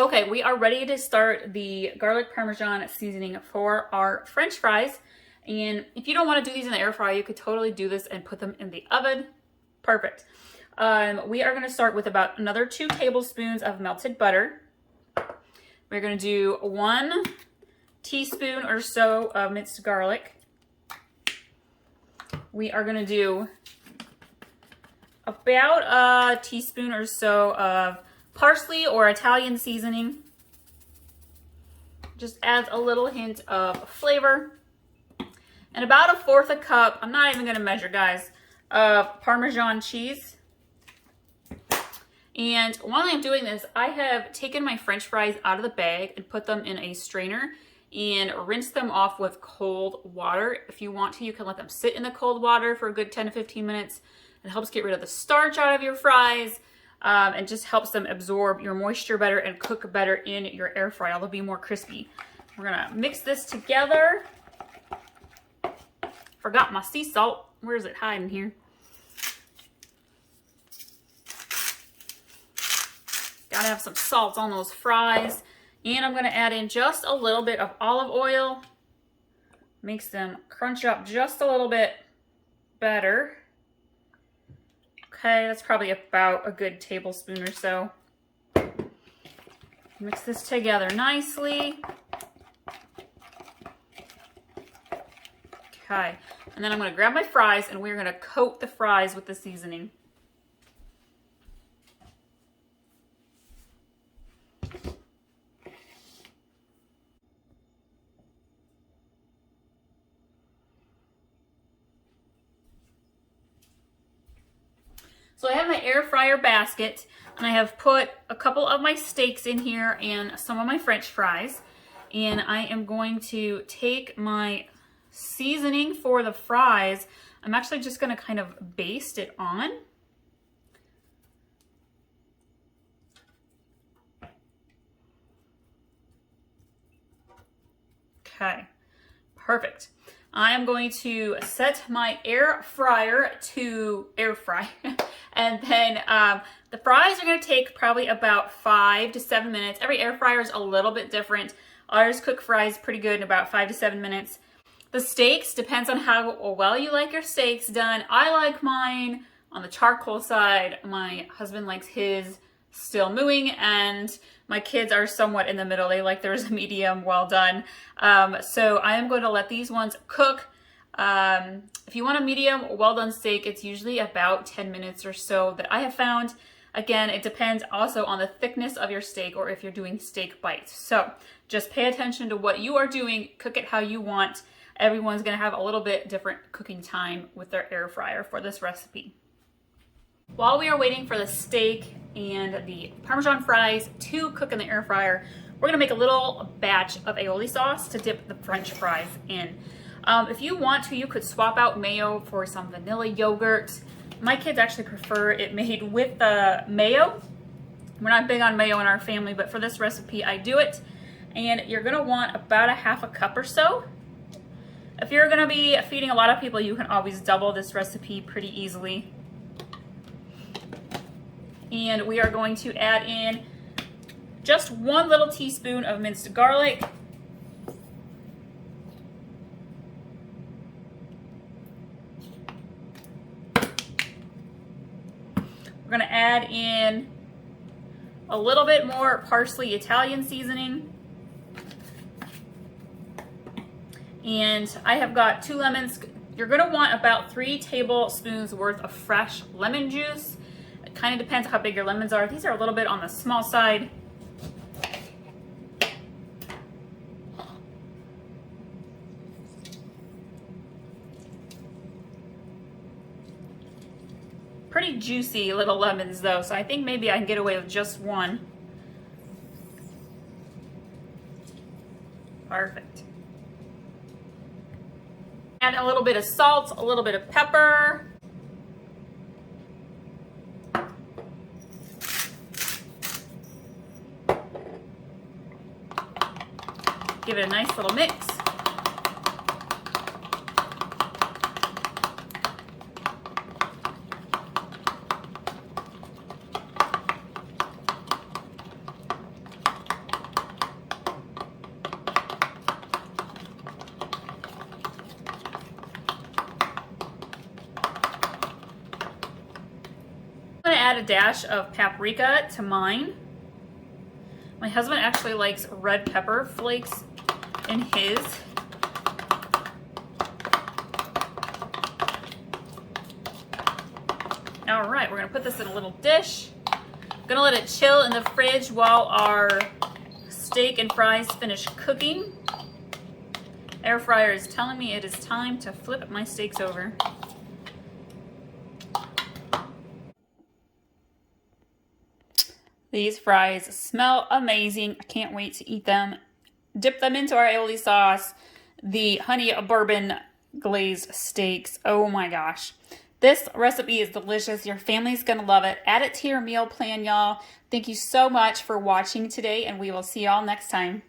Okay, we are ready to start the garlic parmesan seasoning for our French fries. And if you don't want to do these in the air fryer, you could totally do this and put them in the oven. Perfect. We are going to start with about another 2 tablespoons of melted butter. We're going to do 1 teaspoon or so of minced garlic. We are going to do about a teaspoon or so of parsley or Italian seasoning. Just adds a little hint of flavor. And about 1/4 cup, I'm not even going to measure, guys, of Parmesan cheese. And while I'm doing this, I have taken my French fries out of the bag and put them in a strainer and rinse them off with cold water. If you want to, you can let them sit in the cold water for a good 10 to 15 minutes. It helps get rid of the starch out of your fries and just helps them absorb your moisture better and cook better in your air fryer. They'll be more crispy. We're gonna mix this together. Forgot my sea salt. Where is it hiding here? Gotta have some salt on those fries. And I'm gonna add in just a little bit of olive oil. Makes them crunch up just a little bit better. Okay, that's probably about a good tablespoon or so. Mix this together nicely. Okay, and then I'm gonna grab my fries and we're gonna coat the fries with the seasoning. So I have my air fryer basket and I have put a couple of my steaks in here and some of my French fries. And I am going to take my seasoning for the fries. I'm actually just going to kind of baste it on. Okay, perfect. I am going to set my air fryer to air fry. And then the fries are going to take probably about 5 to 7 minutes. Every air fryer is a little bit different. Ours cook fries pretty good in about 5 to 7 minutes. The steaks, depends on how well you like your steaks done. I like mine on the charcoal side. My husband likes his still mooing, and my kids are somewhat in the middle. They like theirs medium well done. So I am going to let these ones cook. If you want a medium well done steak, it's usually about 10 minutes or so that I have found. Again, it depends also on the thickness of your steak or if you're doing steak bites. So just pay attention to what you are doing. Cook it how you want. Everyone's going to have a little bit different cooking time with their air fryer for this recipe. While we are waiting for the steak and the Parmesan fries to cook in the air fryer, we're going to make a little batch of aioli sauce to dip the French fries in. If you want to, you could swap out mayo for some vanilla yogurt. My kids actually prefer it made with the mayo. We're not big on mayo in our family, but for this recipe, I do it. And you're going to want about 1/2 cup or so. If you're going to be feeding a lot of people, you can always double this recipe pretty easily. And we are going to add in just 1 little teaspoon of minced garlic. We're going to add in a little bit more parsley Italian seasoning. And I have got 2 lemons. You're going to want about 3 tablespoons worth of fresh lemon juice. It kind of depends how big your lemons are. These are a little bit on the small side. Pretty juicy little lemons though, so I think maybe I can get away with just 1. Perfect. Add a little bit of salt, a little bit of pepper. Give it a nice little mix. a dash of paprika to mine. My husband actually likes red pepper flakes in his. All right, we're gonna put this in a little dish. Gonna let it chill in the fridge while our steak and fries finish cooking. Air fryer is telling me it is time to flip my steaks over. These fries smell amazing. I can't wait to eat them. Dip them into our aioli sauce. The honey bourbon glazed steaks. Oh my gosh. This recipe is delicious. Your family's gonna love it. Add it to your meal plan, y'all. Thank you so much for watching today, and we will see y'all next time.